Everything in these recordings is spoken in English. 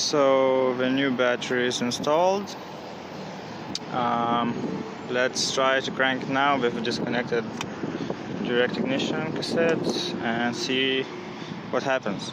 So the new battery is installed. Let's try to crank it now with a disconnected direct ignition cassette and see what happens.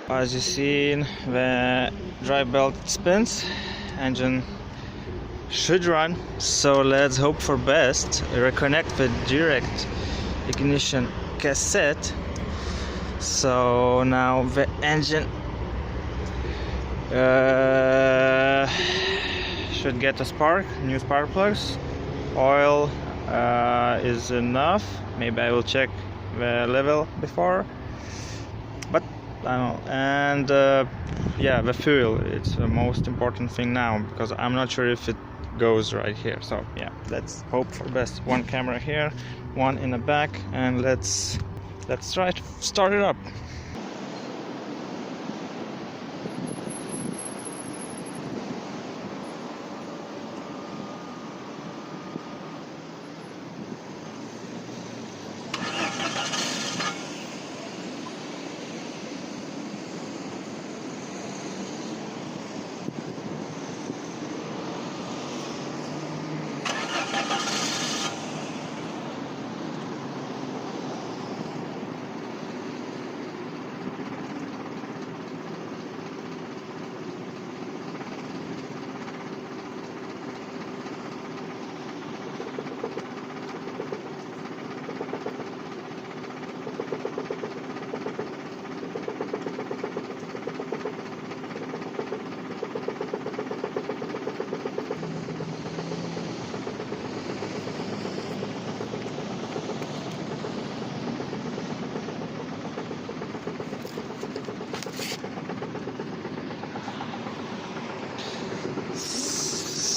As you see, the drive belt spins, engine should run, so let's hope for best. Reconnect the direct ignition cassette. So now the engine should get a spark, new spark plugs. Oil is enough. Maybe I will check the level before, but I don't know. And yeah, the fuel, it's the most important thing now, because I'm not sure if it goes right here. So yeah, let's hope for best. One camera here, one in the back, and let's try to start it up.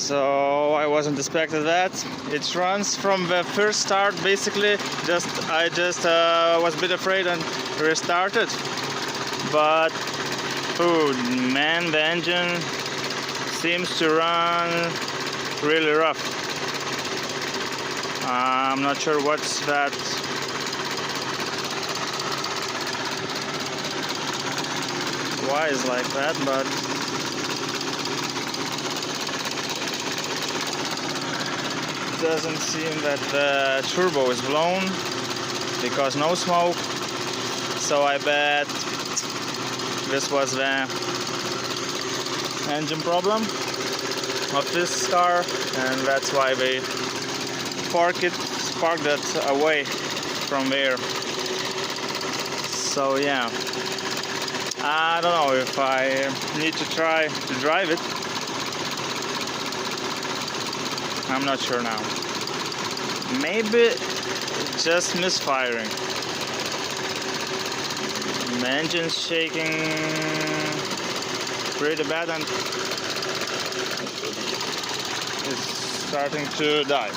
So I wasn't expecting that. It runs from the first start basically. I just was a bit afraid and restarted. But oh man, the engine seems to run really rough. I'm not sure what's that. Why is like that, but doesn't seem that the turbo is blown, because no smoke. So I bet this was the engine problem of this car, and that's why they sparked it away from there. So yeah, I don't know if I need to try to drive it. I'm not sure now. Maybe just misfiring. The engine's shaking pretty bad and it's starting to die.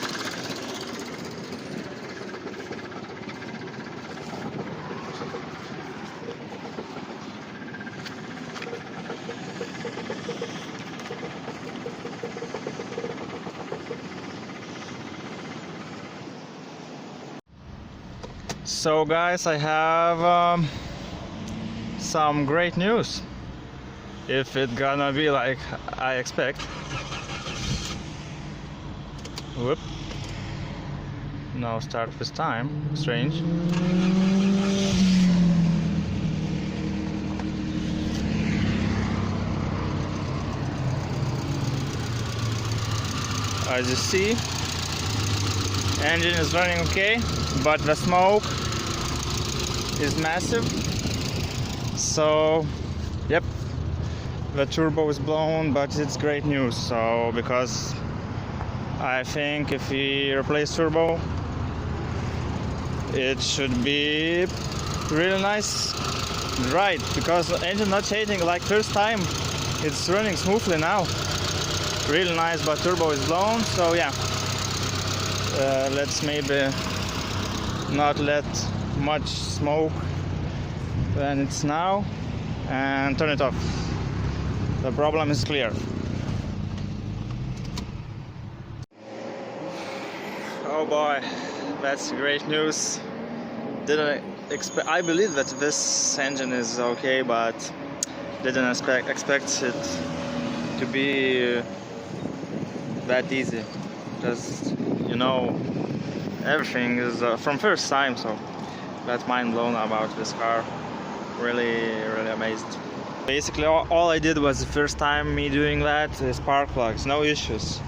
So guys, I have some great news, if it's gonna be like I expect. Whoop. Now start this time. Strange. As you see, engine is running okay, but the smoke is massive. So yep, the turbo is blown, but it's great news. So because I think if we replace turbo, it should be really nice ride, because the engine not changing like first time. It's running smoothly now, really nice, but turbo is blown. So yeah, let's maybe not let much smoke than it's now and turn it off. The problem is clear. Oh boy, that's great news. Didn't expect. I believe that this engine is okay, but didn't expect it to be that easy. Just, you know, everything is from first time, so that's mind blown about this car. Really amazed. Basically all I did was the first time me doing that, spark plugs, no issues.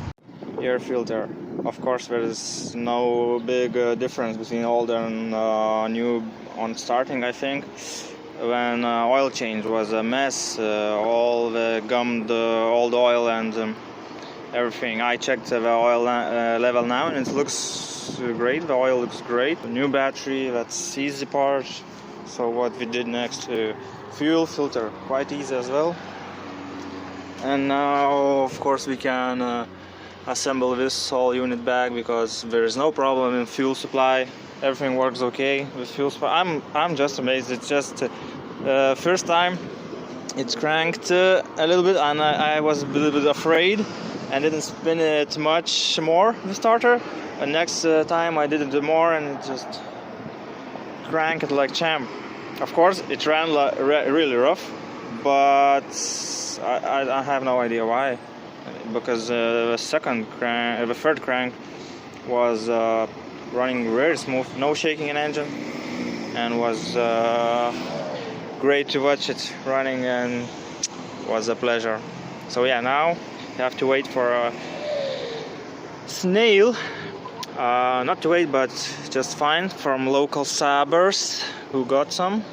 Air filter, of course there is no big difference between old and new on starting. I think when oil change was a mess, all the gummed old oil and everything. I checked the oil level now and it looks great. The oil looks great. The new battery, that's easy part. So what we did next, fuel filter, quite easy as well. And now of course we can assemble this whole unit back, because there is no problem in fuel supply. Everything works okay with fuel supply. I'm just amazed. It's just first time it's cranked a little bit, and I was a little bit afraid and didn't spin it much more, the starter. And next time I did it more and it just cranked it like champ. Of course it ran really rough, but I have no idea why, because the third crank was running very smooth, no shaking in engine, and was great to watch it running, and was a pleasure. So yeah, now you have to wait for a snail, not to wait, but just find from local SAABers who got some.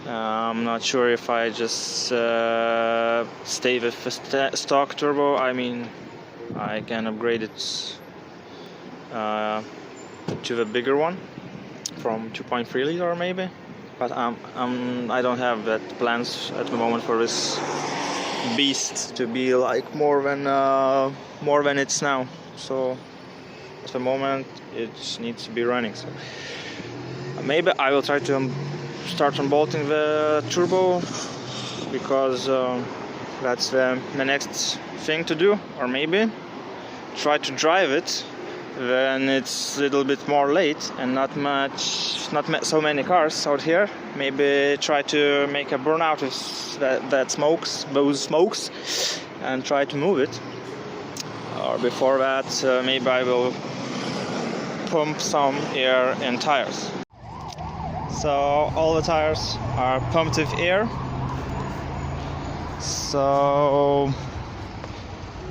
I'm not sure if I just stay with the stock turbo. I mean, I can upgrade it to the bigger one from 2.3 liter maybe, but I don't have that plans at the moment for this beast to be like more than it's now. So at the moment it needs to be running. So maybe I will try to start unbolting the turbo, because that's the next thing to do, or maybe try to drive it when it's a little bit more late and not so many cars out here. Maybe try to make a burnout with those smokes and try to move it. Or before that, maybe I will pump some air in tires. So all the tires are pumped with air. So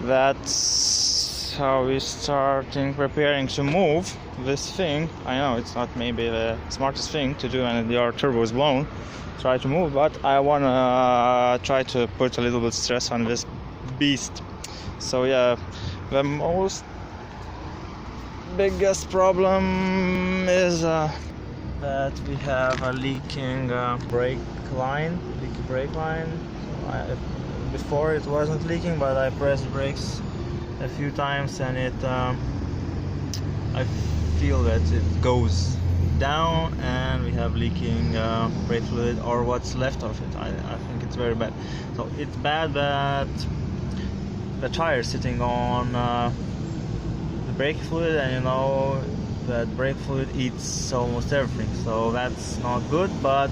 that's how we're preparing to move this thing. I know it's not maybe the smartest thing to do when your turbo is blown, try to move, but I wanna try to put a little bit stress on this beast. So yeah, the biggest problem is that we have a leaking brake line. Before it wasn't leaking, but I pressed brakes a few times and it I feel that it goes down and we have leaking brake fluid, or what's left of it. I think it's very bad. So it's bad that the tire is sitting on the brake fluid, and you know that brake fluid eats almost everything, so that's not good. But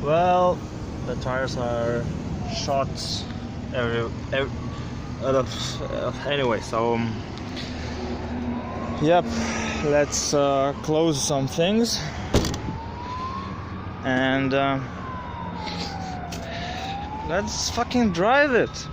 well, the tires are shot anyway, so yep, let's close some things and let's fucking drive it.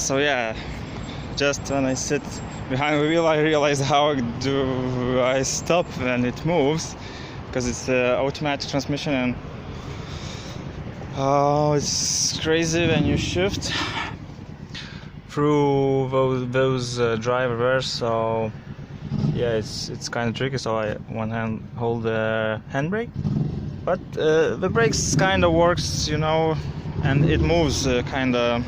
So yeah, just when I sit behind the wheel I realize how do I stop when it moves, because it's automatic transmission, and oh, it's crazy when you shift through those dry reverse. So yeah, it's kind of tricky. So I one hand hold the handbrake, but the brakes kind of works, you know, and it moves kind of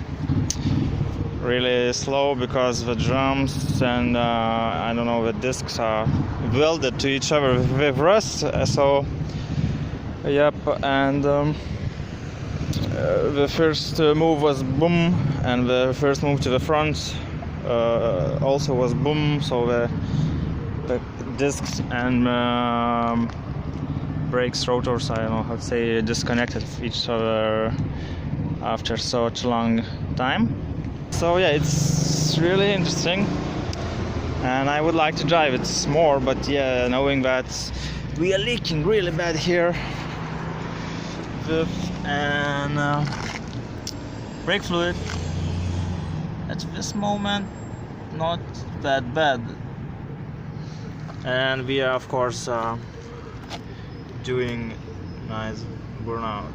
really slow because the drums and I don't know, the discs are welded to each other with rust. So yep, and the first move was boom, and the first move to the front also was boom. So the discs and brakes, rotors, I don't know how to say, disconnected from each other after such a long time. So yeah, it's really interesting, and I would like to drive it more, but yeah, knowing that we are leaking really bad here, and brake fluid at this moment not that bad, and we are of course doing nice burnout,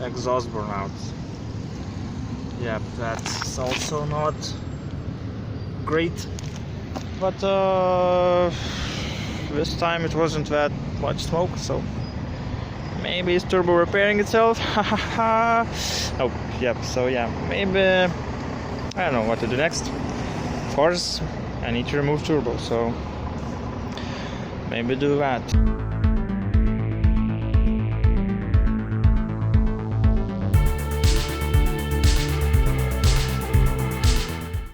exhaust burnout. Yeah, that's also not great, but this time it wasn't that much smoke, so maybe it's turbo repairing itself. Oh, yep. So yeah, maybe I don't know what to do next. Of course, I need to remove turbo, so maybe do that.